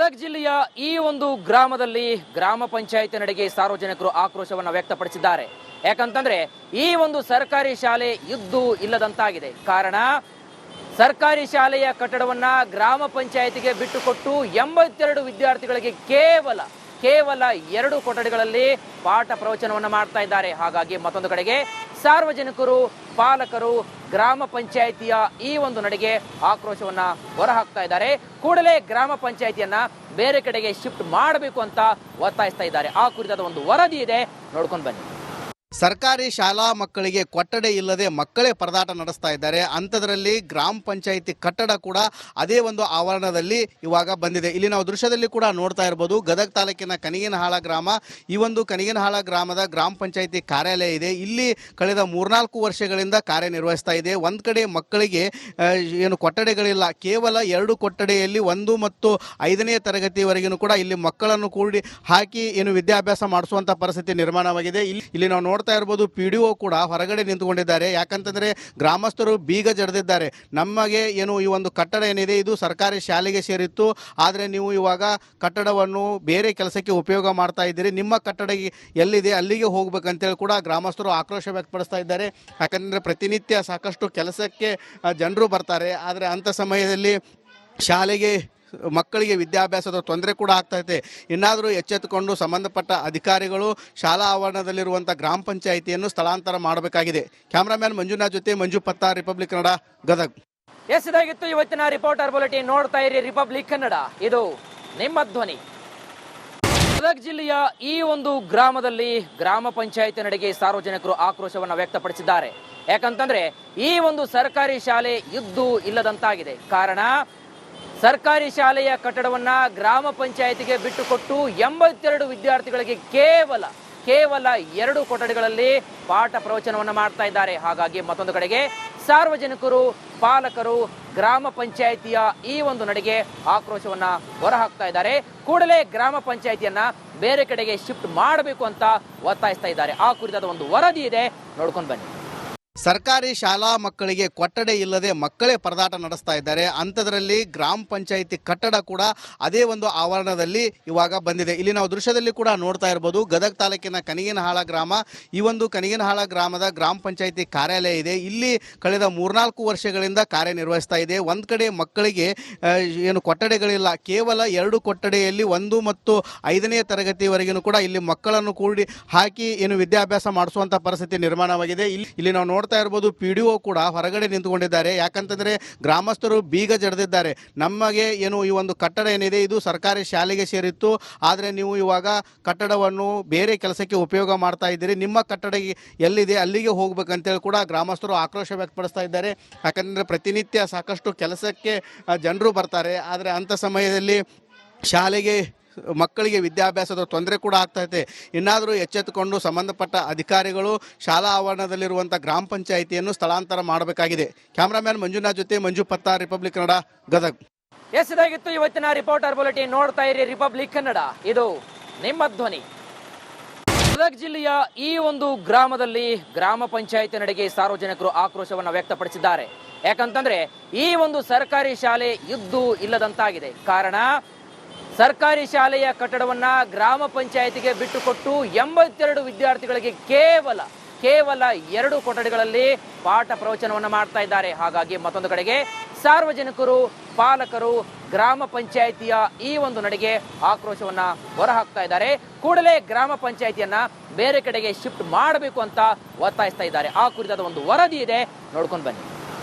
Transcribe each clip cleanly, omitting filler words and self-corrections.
ಗದಗ ಜಿಲ್ಲೆಯ ಈ ಒಂದು ಗ್ರಾಮದಲ್ಲಿ ಗ್ರಾಮ ಪಂಚಾಯತ್ ನಡೆಗೆ ಸಾರ್ವಜನಿಕರು ಆಕ್ರೋಶವನ್ನು ವ್ಯಕ್ತಪಡಿಸಿದ್ದಾರೆ. ಯಾಕಂತಂದ್ರೆ ಈ ಒಂದು ಸರ್ಕಾರಿ ಶಾಲೆ ಇದ್ದು ಇಲ್ಲದಂತಾಗಿದೆ. ಕಾರಣ ಸರ್ಕಾರಿ ಶಾಲೆಯ ಕಟ್ಟಡವನ್ನ ಗ್ರಾಮ ಪಂಚಾಯತಿಗೆ ಬಿಟ್ಟುಕೊಟ್ಟು 82 ವಿದ್ಯಾರ್ಥಿಗಳಿಗೆ ಕೇವಲ 2 ಕೊಠಡಿಗಳಲ್ಲಿ ಪಾಠ ಪ್ರವಚನವನ್ನು ಮಾಡ್ತಾ ಇದ್ದಾರೆ. ಹಾಗಾಗಿ ಮತ್ತೊಂದು ಕಡೆಗೆ ಸಾರ್ವಜನಿಕರು, ಪಾಲಕರು ಗ್ರಾಮ ಪಂಚಾಯಿತಿಯ ಈ ಒಂದು ನಡೆಗೆ ಆಕ್ರೋಶವನ್ನ ಹೊರಹಾಕ್ತಾ ಇದ್ದಾರೆ. ಕೂಡಲೇ ಗ್ರಾಮ ಪಂಚಾಯಿತಿಯನ್ನ ಬೇರೆ ಕಡೆಗೆ ಶಿಫ್ಟ್ ಮಾಡಬೇಕು ಅಂತ ಒತ್ತಾಯಿಸ್ತಾ ಇದ್ದಾರೆ. ಆ ಕುರಿತಾದ ಒಂದು ವರದಿ ಇದೆ, ನೋಡ್ಕೊಂಡು ಬನ್ನಿ. ಸರ್ಕಾರಿ ಶಾಲಾ ಮಕ್ಕಳಿಗೆ ಕೊಠಡಿ ಇಲ್ಲದೆ ಮಕ್ಕಳೇ ಪರದಾಟ ನಡೆಸ್ತಾ ಇದ್ದಾರೆ. ಅಂಥದ್ರಲ್ಲಿ ಗ್ರಾಮ ಪಂಚಾಯಿತಿ ಕಟ್ಟಡ ಕೂಡ ಅದೇ ಒಂದು ಆವರಣದಲ್ಲಿ ಇವಾಗ ಬಂದಿದೆ. ಇಲ್ಲಿ ನಾವು ದೃಶ್ಯದಲ್ಲಿ ಕೂಡ ನೋಡ್ತಾ ಇರ್ಬೋದು, ಗದಗ ತಾಲೂಕಿನ ಕನಿಗೇನಹಾಳ ಗ್ರಾಮ. ಈ ಒಂದು ಕನಿಗೇನಹಾಳ ಗ್ರಾಮದ ಗ್ರಾಮ ಪಂಚಾಯಿತಿ ಕಾರ್ಯಾಲಯ ಇದೆ. ಇಲ್ಲಿ ಕಳೆದ 3-4 ವರ್ಷಗಳಿಂದ ಕಾರ್ಯನಿರ್ವಹಿಸ್ತಾ ಇದೆ. ಒಂದು ಕಡೆ ಮಕ್ಕಳಿಗೆ ಏನು ಕೊಠಡಿಗಳಿಲ್ಲ, ಕೇವಲ 2 ಕೊಠಡಿಯಲ್ಲಿ 1 ಮತ್ತು 5ನೇ ತರಗತಿವರೆಗೂ ಕೂಡ ಇಲ್ಲಿ ಮಕ್ಕಳನ್ನು ಕೂಡಿ ಹಾಕಿ ಏನು ವಿದ್ಯಾಭ್ಯಾಸ ಮಾಡಿಸುವಂಥ ಪರಿಸ್ಥಿತಿ ನಿರ್ಮಾಣವಾಗಿದೆ. ಇಲ್ಲಿ ನಾವು ನೋಡ್ತಾ ಇರ್ಬೋದು, PDO ಕೂಡ ಹೊರಗಡೆ ನಿಂತುಕೊಂಡಿದ್ದಾರೆ. ಯಾಕಂತಂದ್ರೆ ಗ್ರಾಮಸ್ಥರು ಬೀಗ ಜಡಿದಿದ್ದಾರೆ. ನಮಗೆ ಏನು ಈ ಒಂದು ಕಟ್ಟಡ ಏನಿದೆ ಇದು ಸರ್ಕಾರಿ ಶಾಲೆಗೆ ಸೇರಿತ್ತು, ಆದರೆ ನೀವು ಇವಾಗ ಕಟ್ಟಡವನ್ನು ಬೇರೆ ಕೆಲಸಕ್ಕೆ ಉಪಯೋಗ ಮಾಡ್ತಾ ಇದ್ದೀರಿ, ನಿಮ್ಮ ಕಟ್ಟಡ ಎಲ್ಲಿದೆ ಅಲ್ಲಿಗೆ ಹೋಗ್ಬೇಕಂತೇಳಿ ಕೂಡ ಗ್ರಾಮಸ್ಥರು ಆಕ್ರೋಶ ವ್ಯಕ್ತಪಡಿಸ್ತಾ ಇದ್ದಾರೆ. ಯಾಕಂದರೆ ಪ್ರತಿನಿತ್ಯ ಸಾಕಷ್ಟು ಕೆಲಸಕ್ಕೆ ಜನರು ಬರ್ತಾರೆ, ಆದರೆ ಅಂಥ ಸಮಯದಲ್ಲಿ ಶಾಲೆಗೆ ಮಕ್ಕಳಿಗೆ ವಿದ್ಯಾಭ್ಯಾಸದ ತೊಂದರೆ ಕೂಡ ಆಗ್ತೈತೆ. ಇನ್ನಾದರೂ ಎಚ್ಚೆತ್ತುಕೊಂಡು ಸಂಬಂಧಪಟ್ಟ ಅಧಿಕಾರಿಗಳು ಶಾಲಾ ಆವರಣದಲ್ಲಿರುವಂಥ ಗ್ರಾಮ ಪಂಚಾಯಿತಿಯನ್ನು ಸ್ಥಳಾಂತರ ಮಾಡಬೇಕಾಗಿದೆ. ಕ್ಯಾಮ್ರಾಮ್ಯಾನ್ ಮಂಜುನಾಥ್ ಜೊತೆ ಮಂಜು ಪತ್ತಾರ್, ರಿಪಬ್ಲಿಕ್ ಕನ್ನಡ, ಗದಗ. ಇದಾಗಿತ್ತು ಇವತ್ತಿನ ರಿಪೋರ್ಟರ್ ಬುಲೆಟಿನ್. ನೋಡ್ತಾ ಇರಿ ರಿಪಬ್ಲಿಕ್ ಕನ್ನಡ, ಇದು ನಿಮ್ಮ ಧ್ವನಿ. ಗದಗ ಜಿಲ್ಲೆಯ ಈ ಒಂದು ಗ್ರಾಮದಲ್ಲಿ ಗ್ರಾಮ ಪಂಚಾಯತ್ ನಡೆಗೆ ಸಾರ್ವಜನಿಕರು ಆಕ್ರೋಶವನ್ನು ವ್ಯಕ್ತಪಡಿಸಿದ್ದಾರೆ. ಯಾಕಂತಂದ್ರೆ ಈ ಒಂದು ಸರ್ಕಾರಿ ಶಾಲೆ ಇದ್ದು ಇಲ್ಲದಂತಾಗಿದೆ. ಕಾರಣ ಸರ್ಕಾರಿ ಶಾಲೆಯ ಕಟ್ಟಡವನ್ನ ಗ್ರಾಮ ಪಂಚಾಯತಿಗೆ ಬಿಟ್ಟುಕೊಟ್ಟು 82 ವಿದ್ಯಾರ್ಥಿಗಳಿಗೆ ಕೇವಲ 2 ಕೊಠಡಿಗಳಲ್ಲಿ ಪಾಠ ಪ್ರವಚನವನ್ನು ಮಾಡ್ತಾ ಇದ್ದಾರೆ. ಹಾಗಾಗಿ ಮತ್ತೊಂದು ಕಡೆಗೆ ಸಾರ್ವಜನಿಕರು, ಪಾಲಕರು ಗ್ರಾಮ ಪಂಚಾಯಿತಿಯ ಈ ಒಂದು ನಡೆಗೆ ಆಕ್ರೋಶವನ್ನ ಹೊರಹಾಕ್ತಾ ಇದ್ದಾರೆ. ಕೂಡಲೇ ಗ್ರಾಮ ಪಂಚಾಯಿತಿಯನ್ನ ಬೇರೆ ಕಡೆಗೆ ಶಿಫ್ಟ್ ಮಾಡಬೇಕು ಅಂತ ಒತ್ತಾಯಿಸ್ತಾ ಇದ್ದಾರೆ. ಆ ಕುರಿತಾದ ಒಂದು ವರದಿ ಇದೆ, ನೋಡ್ಕೊಂಡು ಬನ್ನಿ. ಸರ್ಕಾರಿ ಶಾಲಾ ಮಕ್ಕಳಿಗೆ ಕೊಠಡಿ ಇಲ್ಲದೆ ಮಕ್ಕಳೇ ಪರದಾಟ ನಡೆಸ್ತಾ ಇದ್ದಾರೆ. ಅಂಥದ್ರಲ್ಲಿ ಗ್ರಾಮ ಪಂಚಾಯಿತಿ ಕಟ್ಟಡ ಕೂಡ ಅದೇ ಒಂದು ಆವರಣದಲ್ಲಿ ಇವಾಗ ಬಂದಿದೆ. ಇಲ್ಲಿ ನಾವು ದೃಶ್ಯದಲ್ಲಿ ಕೂಡ ನೋಡ್ತಾ ಇರ್ಬೋದು, ಗದಗ ತಾಲೂಕಿನ ಕನಿಗೇನಹಾಳ ಗ್ರಾಮ. ಈ ಒಂದು ಕನಿಗೇನಹಾಳ ಗ್ರಾಮದ ಗ್ರಾಮ ಪಂಚಾಯಿತಿ ಕಾರ್ಯಾಲಯ ಇದೆ. ಇಲ್ಲಿ ಕಳೆದ 3-4 ವರ್ಷಗಳಿಂದ ಕಾರ್ಯನಿರ್ವಹಿಸ್ತಾ ಇದೆ. ಒಂದು ಕಡೆ ಮಕ್ಕಳಿಗೆ ಏನು ಕೊಠಡಿಗಳಿಲ್ಲ, ಕೇವಲ 2 ಕೊಠಡಿಯಲ್ಲಿ 1 ಮತ್ತು 5ನೇ ತರಗತಿವರೆಗೂ ಕೂಡ ಇಲ್ಲಿ ಮಕ್ಕಳನ್ನು ಕೂಡಿ ಹಾಕಿ ಏನು ವಿದ್ಯಾಭ್ಯಾಸ ಮಾಡಿಸುವಂಥ ಪರಿಸ್ಥಿತಿ ನಿರ್ಮಾಣವಾಗಿದೆ. ಇಲ್ಲಿ ನಾವು ನೋಡ್ತಾ ಇರ್ಬೋದು, PDO ಕೂಡ ಹೊರಗಡೆ ನಿಂತುಕೊಂಡಿದ್ದಾರೆ. ಯಾಕಂತಂದ್ರೆ ಗ್ರಾಮಸ್ಥರು ಬೀಗ ಜಡಿದಿದ್ದಾರೆ. ನಮಗೆ ಏನು ಈ ಒಂದು ಕಟ್ಟಡ ಏನಿದೆ ಇದು ಸರ್ಕಾರಿ ಶಾಲೆಗೆ ಸೇರಿತ್ತು, ಆದರೆ ನೀವು ಇವಾಗ ಕಟ್ಟಡವನ್ನು ಬೇರೆ ಕೆಲಸಕ್ಕೆ ಉಪಯೋಗ ಮಾಡ್ತಾ ಇದ್ದೀರಿ, ನಿಮ್ಮ ಕಟ್ಟಡ ಎಲ್ಲಿದೆ ಅಲ್ಲಿಗೆ ಹೋಗ್ಬೇಕಂತೇಳಿ ಕೂಡ ಗ್ರಾಮಸ್ಥರು ಆಕ್ರೋಶ ವ್ಯಕ್ತಪಡಿಸ್ತಾ ಇದ್ದಾರೆ. ಯಾಕಂದರೆ ಪ್ರತಿನಿತ್ಯ ಸಾಕಷ್ಟು ಕೆಲಸಕ್ಕೆ ಜನರು ಬರ್ತಾರೆ, ಆದರೆ ಅಂಥ ಸಮಯದಲ್ಲಿ ಶಾಲೆಗೆ ಮಕ್ಕಳಿಗೆ ವಿದ್ಯಾಭ್ಯಾಸದ ತೊಂದರೆ ಕೂಡ ಆಗ್ತೈತೆ. ಇನ್ನಾದರೂ ಎಚ್ಚೆತ್ತುಕೊಂಡು ಸಂಬಂಧಪಟ್ಟ ಅಧಿಕಾರಿಗಳು ಶಾಲಾ ಆವರಣದಲ್ಲಿರುವಂಥ ಗ್ರಾಮ ಪಂಚಾಯಿತಿಯನ್ನು ಸ್ಥಳಾಂತರ ಮಾಡಬೇಕಾಗಿದೆ. ಕ್ಯಾಮ್ರಾಮ್ಯಾನ್ ಮಂಜುನಾಥ್ ಜೊತೆ ಮಂಜು ಪತ್ತಾರ್, ರಿಪಬ್ಲಿಕ್ ಕನ್ನಡ, ಗದಗ. ಇದಾಗಿತ್ತು ಇವತ್ತಿನ ರಿಪೋರ್ಟರ್ ಬುಲೆಟಿನ್. ನೋಡ್ತಾ ಇರಿ ರಿಪಬ್ಲಿಕ್ ಕನ್ನಡ, ಇದು ನಿಮ್ಮ ಧ್ವನಿ. ಗದಗ ಜಿಲ್ಲೆಯ ಈ ಒಂದು ಗ್ರಾಮದಲ್ಲಿ ಗ್ರಾಮ ಪಂಚಾಯತ್ ನಡೆಗೆ ಸಾರ್ವಜನಿಕರು ಆಕ್ರೋಶವನ್ನು ವ್ಯಕ್ತಪಡಿಸಿದ್ದಾರೆ. ಯಾಕಂತಂದ್ರೆ ಈ ಒಂದು ಸರ್ಕಾರಿ ಶಾಲೆ ಇದ್ದು ಇಲ್ಲದಂತಾಗಿದೆ. ಕಾರಣ ಸರ್ಕಾರಿ ಶಾಲೆಯ ಕಟ್ಟಡವನ್ನ ಗ್ರಾಮ ಪಂಚಾಯತಿಗೆ ಬಿಟ್ಟುಕೊಟ್ಟು 82 ವಿದ್ಯಾರ್ಥಿಗಳಿಗೆ ಕೇವಲ 2 ಕೊಠಡಿಗಳಲ್ಲಿ ಪಾಠ ಪ್ರವಚನವನ್ನು ಮಾಡ್ತಾ ಇದ್ದಾರೆ. ಹಾಗಾಗಿ ಮತ್ತೊಂದು ಕಡೆಗೆ ಸಾರ್ವಜನಿಕರು, ಪಾಲಕರು ಗ್ರಾಮ ಪಂಚಾಯಿತಿಯ ಈ ಒಂದು ನಡೆಗೆ ಆಕ್ರೋಶವನ್ನ ಹೊರಹಾಕ್ತಾ ಇದ್ದಾರೆ. ಕೂಡಲೇ ಗ್ರಾಮ ಪಂಚಾಯಿತಿಯನ್ನ ಬೇರೆ ಕಡೆಗೆ ಶಿಫ್ಟ್ ಮಾಡಬೇಕು ಅಂತ ಒತ್ತಾಯಿಸ್ತಾ ಇದ್ದಾರೆ. ಆ ಕುರಿತಾದ ಒಂದು ವರದಿ ಇದೆ, ನೋಡ್ಕೊಂಡು ಬನ್ನಿ.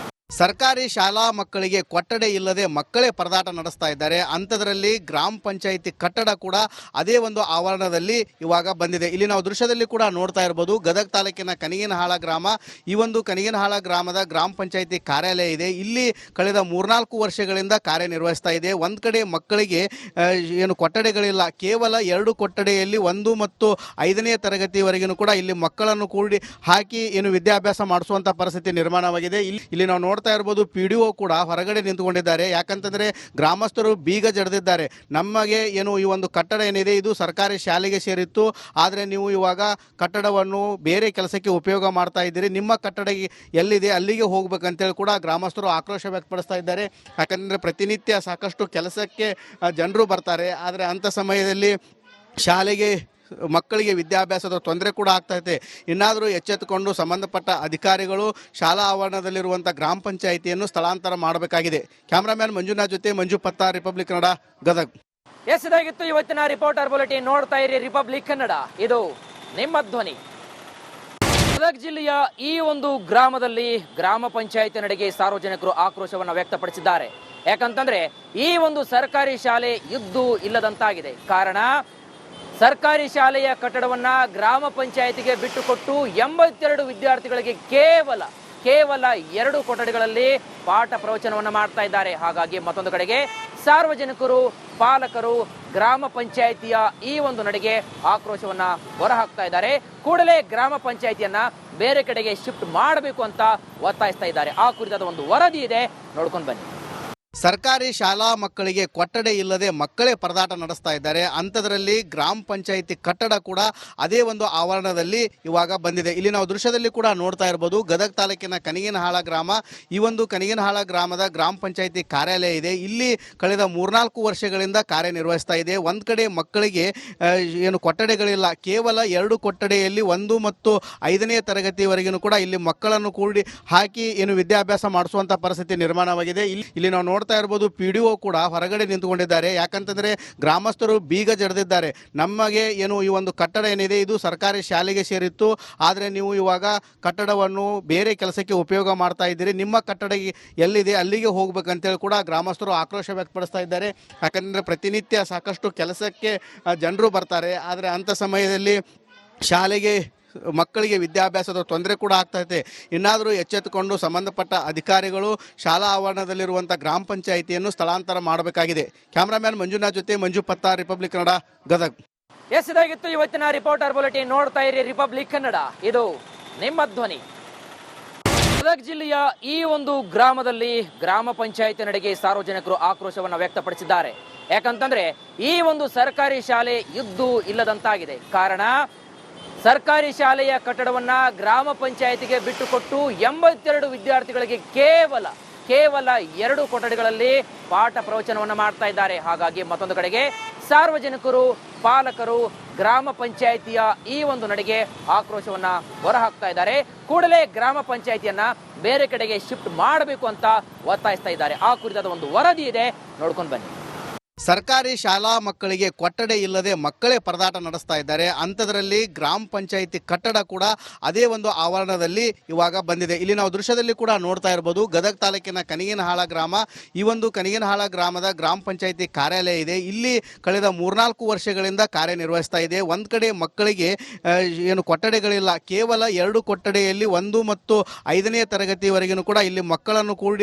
ಸರ್ಕಾರಿ ಶಾಲಾ ಮಕ್ಕಳಿಗೆ ಕೊಠಡಿ ಇಲ್ಲದೆ ಮಕ್ಕಳೇ ಪರದಾಟ ನಡೆಸ್ತಾ ಇದ್ದಾರೆ. ಅಂಥದ್ರಲ್ಲಿ ಗ್ರಾಮ ಪಂಚಾಯಿತಿ ಕಟ್ಟಡ ಕೂಡ ಅದೇ ಒಂದು ಆವರಣದಲ್ಲಿ ಇವಾಗ ಬಂದಿದೆ. ಇಲ್ಲಿ ನಾವು ದೃಶ್ಯದಲ್ಲಿ ಕೂಡ ನೋಡ್ತಾ ಇರ್ಬೋದು, ಗದಗ ತಾಲೂಕಿನ ಕನಿಗೇನಹಾಳ ಗ್ರಾಮ. ಈ ಒಂದು ಕನಿಗೇನಹಾಳ ಗ್ರಾಮದ ಗ್ರಾಮ ಪಂಚಾಯಿತಿ ಕಾರ್ಯಾಲಯ ಇದೆ. ಇಲ್ಲಿ ಕಳೆದ 3-4 ವರ್ಷಗಳಿಂದ ಕಾರ್ಯನಿರ್ವಹಿಸ್ತಾ ಇದೆ. ಒಂದು ಕಡೆ ಮಕ್ಕಳಿಗೆ ಏನು ಕೊಠಡಿಗಳಿಲ್ಲ, ಕೇವಲ 2 ಕೊಠಡಿಯಲ್ಲಿ 1 ಮತ್ತು 5ನೇ ತರಗತಿವರೆಗೂ ಕೂಡ ಇಲ್ಲಿ ಮಕ್ಕಳನ್ನು ಕೂಡಿ ಹಾಕಿ ಏನು ವಿದ್ಯಾಭ್ಯಾಸ ಮಾಡಿಸುವಂಥ ಪರಿಸ್ಥಿತಿ ನಿರ್ಮಾಣವಾಗಿದೆ. ಇಲ್ಲಿ ನಾವು ನೋಡ್ತಾ ಇರ್ಬೋದು PDO ಕೂಡ ಹೊರಗಡೆ ನಿಂತುಕೊಂಡಿದ್ದಾರೆ. ಯಾಕಂತಂದ್ರೆ ಗ್ರಾಮಸ್ಥರು ಬೀಗ ಜಡಿದಿದ್ದಾರೆ. ನಮಗೆ ಏನು ಈ ಒಂದು ಕಟ್ಟಡ ಏನಿದೆ ಇದು ಸರ್ಕಾರಿ ಶಾಲೆಗೆ ಸೇರಿತ್ತು, ಆದರೆ ನೀವು ಇವಾಗ ಕಟ್ಟಡವನ್ನು ಬೇರೆ ಕೆಲಸಕ್ಕೆ ಉಪಯೋಗ ಮಾಡ್ತಾ ಇದ್ದೀರಿ, ನಿಮ್ಮ ಕಟ್ಟಡ ಎಲ್ಲಿದೆ ಅಲ್ಲಿಗೆ ಹೋಗ್ಬೇಕಂತೇಳಿ ಕೂಡ ಗ್ರಾಮಸ್ಥರು ಆಕ್ರೋಶ ವ್ಯಕ್ತಪಡಿಸ್ತಾ ಇದ್ದಾರೆ. ಯಾಕಂದರೆ ಪ್ರತಿನಿತ್ಯ ಸಾಕಷ್ಟು ಕೆಲಸಕ್ಕೆ ಜನರು ಬರ್ತಾರೆ, ಆದರೆ ಅಂಥ ಸಮಯದಲ್ಲಿ ಶಾಲೆಗೆ ಮಕ್ಕಳಿಗೆ ವಿದ್ಯಾಭ್ಯಾಸದ ತೊಂದರೆ ಕೂಡ ಆಗ್ತೈತೆ. ಇನ್ನಾದರೂ ಎಚ್ಚೆತ್ತುಕೊಂಡು ಸಂಬಂಧಪಟ್ಟ ಅಧಿಕಾರಿಗಳು ಶಾಲಾ ಆವರಣದಲ್ಲಿರುವಂಥ ಗ್ರಾಮ ಪಂಚಾಯಿತಿಯನ್ನು ಸ್ಥಳಾಂತರ ಮಾಡಬೇಕಾಗಿದೆ. ಕ್ಯಾಮ್ರಾಮ್ಯಾನ್ ಮಂಜುನಾಥ್ ಜೊತೆ ಮಂಜು ಪತ್ತ, ರಿಪಬ್ಲಿಕ್ ಕನ್ನಡ, ಗದಗ್. ಇದಾಗಿತ್ತು ಇವತ್ತಿನ ರಿಪೋರ್ಟರ್ ಬುಲೆಟಿನ್. ನೋಡ್ತಾ ಇರಿ ರಿಪಬ್ಲಿಕ್ ಕನ್ನಡ, ಇದು ನಿಮ್ಮ ಧ್ವನಿ. ಗದಗ ಜಿಲ್ಲೆಯ ಈ ಒಂದು ಗ್ರಾಮದಲ್ಲಿ ಗ್ರಾಮ ಪಂಚಾಯಿತಿ ನಡೆಗೆ ಸಾರ್ವಜನಿಕರು ಆಕ್ರೋಶವನ್ನು ವ್ಯಕ್ತಪಡಿಸಿದ್ದಾರೆ. ಯಾಕಂತಂದ್ರೆ ಈ ಒಂದು ಸರ್ಕಾರಿ ಶಾಲೆ ಇದ್ದು ಇಲ್ಲದಂತಾಗಿದೆ. ಕಾರಣ, ಸರ್ಕಾರಿ ಶಾಲೆಯ ಕಟ್ಟಡವನ್ನ ಗ್ರಾಮ ಪಂಚಾಯಿತಿಗೆ ಬಿಟ್ಟುಕೊಟ್ಟು 82 ವಿದ್ಯಾರ್ಥಿಗಳಿಗೆ ಕೇವಲ 2 ಕೊಠಡಿಗಳಲ್ಲಿ ಪಾಠ ಪ್ರವಚನವನ್ನು ಮಾಡ್ತಾ ಇದ್ದಾರೆ. ಹಾಗಾಗಿ ಮತ್ತೊಂದು ಕಡೆಗೆ ಸಾರ್ವಜನಿಕರು, ಪಾಲಕರು ಗ್ರಾಮ ಪಂಚಾಯಿತಿಯ ಈ ಒಂದು ನಡೆಗೆ ಆಕ್ರೋಶವನ್ನ ಹೊರಹಾಕ್ತಾ ಇದ್ದಾರೆ. ಕೂಡಲೇ ಗ್ರಾಮ ಪಂಚಾಯಿತಿಯನ್ನ ಬೇರೆ ಕಡೆಗೆ ಶಿಫ್ಟ್ ಮಾಡಬೇಕು ಅಂತ ಒತ್ತಾಯಿಸ್ತಾ ಇದ್ದಾರೆ. ಆ ಕುರಿತಾದ ಒಂದು ವರದಿ ಇದೆ, ನೋಡ್ಕೊಂಡು ಬನ್ನಿ. ಸರ್ಕಾರಿ ಶಾಲಾ ಮಕ್ಕಳಿಗೆ ಕೊಠಡಿ ಇಲ್ಲದೆ ಮಕ್ಕಳೇ ಪರದಾಟ ನಡೆಸ್ತಾ ಇದ್ದಾರೆ. ಅಂಥದ್ರಲ್ಲಿ ಗ್ರಾಮ ಪಂಚಾಯಿತಿ ಕಟ್ಟಡ ಕೂಡ ಅದೇ ಒಂದು ಆವರಣದಲ್ಲಿ ಇವಾಗ ಬಂದಿದೆ. ಇಲ್ಲಿ ನಾವು ದೃಶ್ಯದಲ್ಲಿ ಕೂಡ ನೋಡ್ತಾ ಇರ್ಬೋದು, ಗದಗ ತಾಲೂಕಿನ ಕನಿಗನಹಾಳ ಗ್ರಾಮ. ಈ ಒಂದು ಕನಿಗನಹಾಳ ಗ್ರಾಮದ ಗ್ರಾಮ ಪಂಚಾಯಿತಿ ಕಾರ್ಯಾಲಯ ಇದೆ. ಇಲ್ಲಿ ಕಳೆದ 3-4 ವರ್ಷಗಳಿಂದ ಕಾರ್ಯನಿರ್ವಹಿಸ್ತಾ ಇದೆ. ಒಂದು ಕಡೆ ಮಕ್ಕಳಿಗೆ ಏನು ಕೊಠಡಿಗಳಿಲ್ಲ, ಕೇವಲ 2 ಕೊಠಡಿಯಲ್ಲಿ 1 ಮತ್ತು 5ನೇ ತರಗತಿವರೆಗೂ ಕೂಡ ಇಲ್ಲಿ ಮಕ್ಕಳನ್ನು ಕೂಡಿ ಹಾಕಿ ಏನು ವಿದ್ಯಾಭ್ಯಾಸ ಮಾಡಿಸುವಂಥ ಪರಿಸ್ಥಿತಿ ನಿರ್ಮಾಣವಾಗಿದೆ. ಇಲ್ಲಿ ನಾವು ನೋಡ್ತಾ ಇರ್ಬೋದು, PDO ಕೂಡ ಹೊರಗಡೆ ನಿಂತುಕೊಂಡಿದ್ದಾರೆ. ಯಾಕಂತಂದ್ರೆ ಗ್ರಾಮಸ್ಥರು ಬೀಗ ಜಡಿದಿದ್ದಾರೆ. ನಮಗೆ ಏನು ಈ ಒಂದು ಕಟ್ಟಡ ಏನಿದೆ ಇದು ಸರ್ಕಾರಿ ಶಾಲೆಗೆ ಸೇರಿತ್ತು, ಆದರೆ ನೀವು ಇವಾಗ ಕಟ್ಟಡವನ್ನು ಬೇರೆ ಕೆಲಸಕ್ಕೆ ಉಪಯೋಗ ಮಾಡ್ತಾ ಇದ್ದೀರಿ, ನಿಮ್ಮ ಕಟ್ಟಡ ಎಲ್ಲಿದೆ ಅಲ್ಲಿಗೆ ಹೋಗ್ಬೇಕಂತೇಳಿ ಕೂಡ ಗ್ರಾಮಸ್ಥರು ಆಕ್ರೋಶ ವ್ಯಕ್ತಪಡಿಸ್ತಾ ಇದ್ದಾರೆ. ಯಾಕಂದರೆ ಪ್ರತಿನಿತ್ಯ ಸಾಕಷ್ಟು ಕೆಲಸಕ್ಕೆ ಜನರು ಬರ್ತಾರೆ, ಆದರೆ ಅಂಥ ಸಮಯದಲ್ಲಿ ಶಾಲೆಗೆ ಮಕ್ಕಳಿಗೆ ವಿದ್ಯಾಭ್ಯಾಸದ ತೊಂದರೆ ಕೂಡ ಆಗ್ತೈತೆ. ಇನ್ನಾದರೂ ಎಚ್ಚೆತ್ತುಕೊಂಡು ಸಂಬಂಧಪಟ್ಟ ಅಧಿಕಾರಿಗಳು ಶಾಲಾ ಆವರಣದಲ್ಲಿರುವಂಥ ಗ್ರಾಮ ಪಂಚಾಯಿತಿಯನ್ನು ಸ್ಥಳಾಂತರ ಮಾಡಬೇಕಾಗಿದೆ. ಕ್ಯಾಮ್ರಾಮ್ಯಾನ್ ಮಂಜುನಾಥ್ ಜೊತೆ ಮಂಜು ಪತ್ತ, ರಿಪಬ್ಲಿಕ್ ಕನ್ನಡ, ಗದಗ್. ಇದಾಗಿತ್ತು ಇವತ್ತಿನ ರಿಪೋರ್ಟರ್ ಬುಲೆಟಿನ್. ನೋಡ್ತಾ ಇರಿ ರಿಪಬ್ಲಿಕ್ ಕನ್ನಡ, ಇದು ನಿಮ್ಮ ಧ್ವನಿ. ಗದಗ ಜಿಲ್ಲೆಯ ಈ ಒಂದು ಗ್ರಾಮದಲ್ಲಿ ಗ್ರಾಮ ಪಂಚಾಯಿತಿ ನಡೆಗೆ ಸಾರ್ವಜನಿಕರು ಆಕ್ರೋಶವನ್ನು ವ್ಯಕ್ತಪಡಿಸಿದ್ದಾರೆ. ಯಾಕಂತಂದ್ರೆ ಈ ಒಂದು ಸರ್ಕಾರಿ ಶಾಲೆ ಇದ್ದು ಇಲ್ಲದಂತಾಗಿದೆ. ಕಾರಣ, ಸರ್ಕಾರಿ ಶಾಲೆಯ ಕಟ್ಟಡವನ್ನ ಗ್ರಾಮ ಪಂಚಾಯಿತಿಗೆ ಬಿಟ್ಟುಕೊಟ್ಟು 82 ವಿದ್ಯಾರ್ಥಿಗಳಿಗೆ ಕೇವಲ 2 ಕೊಠಡಿಗಳಲ್ಲಿ ಪಾಠ ಪ್ರವಚನವನ್ನು ಮಾಡ್ತಾ ಇದ್ದಾರೆ. ಹಾಗಾಗಿ ಮತ್ತೊಂದು ಕಡೆಗೆ ಸಾರ್ವಜನಿಕರು, ಪಾಲಕರು ಗ್ರಾಮ ಪಂಚಾಯಿತಿಯ ಈ ಒಂದು ನಡೆಗೆ ಆಕ್ರೋಶವನ್ನ ಹೊರಹಾಕ್ತಾ ಇದ್ದಾರೆ. ಕೂಡಲೇ ಗ್ರಾಮ ಪಂಚಾಯಿತಿಯನ್ನ ಬೇರೆ ಕಡೆಗೆ ಶಿಫ್ಟ್ ಮಾಡಬೇಕು ಅಂತ ಒತ್ತಾಯಿಸ್ತಾ ಇದ್ದಾರೆ. ಆ ಕುರಿತಾದ ಒಂದು ವರದಿ ಇದೆ, ನೋಡ್ಕೊಂಡು ಬನ್ನಿ. ಸರ್ಕಾರಿ ಶಾಲಾ ಮಕ್ಕಳಿಗೆ ಕೊಠಡಿ ಇಲ್ಲದೆ ಮಕ್ಕಳೇ ಪರದಾಟ ನಡೆಸ್ತಾ ಇದ್ದಾರೆ. ಅಂಥದ್ರಲ್ಲಿ ಗ್ರಾಮ ಪಂಚಾಯಿತಿ ಕಟ್ಟಡ ಕೂಡ ಅದೇ ಒಂದು ಆವರಣದಲ್ಲಿ ಇವಾಗ ಬಂದಿದೆ. ಇಲ್ಲಿ ನಾವು ದೃಶ್ಯದಲ್ಲಿ ಕೂಡ ನೋಡ್ತಾ ಇರ್ಬೋದು, ಗದಗ ತಾಲೂಕಿನ ಕನಿಗನಹಾಳ ಗ್ರಾಮ. ಈ ಒಂದು ಕನಿಗನಹಾಳ ಗ್ರಾಮದ ಗ್ರಾಮ ಪಂಚಾಯಿತಿ ಕಾರ್ಯಾಲಯ ಇದೆ. ಇಲ್ಲಿ ಕಳೆದ 3-4 ವರ್ಷಗಳಿಂದ ಕಾರ್ಯನಿರ್ವಹಿಸ್ತಾ ಇದೆ. ಒಂದು ಕಡೆ ಮಕ್ಕಳಿಗೆ ಏನು ಕೊಠಡಿಗಳಿಲ್ಲ, ಕೇವಲ 2 ಕೊಠಡಿಯಲ್ಲಿ 1 ಮತ್ತು 5ನೇ ತರಗತಿವರೆಗೂ ಕೂಡ ಇಲ್ಲಿ ಮಕ್ಕಳನ್ನು ಕೂಡಿ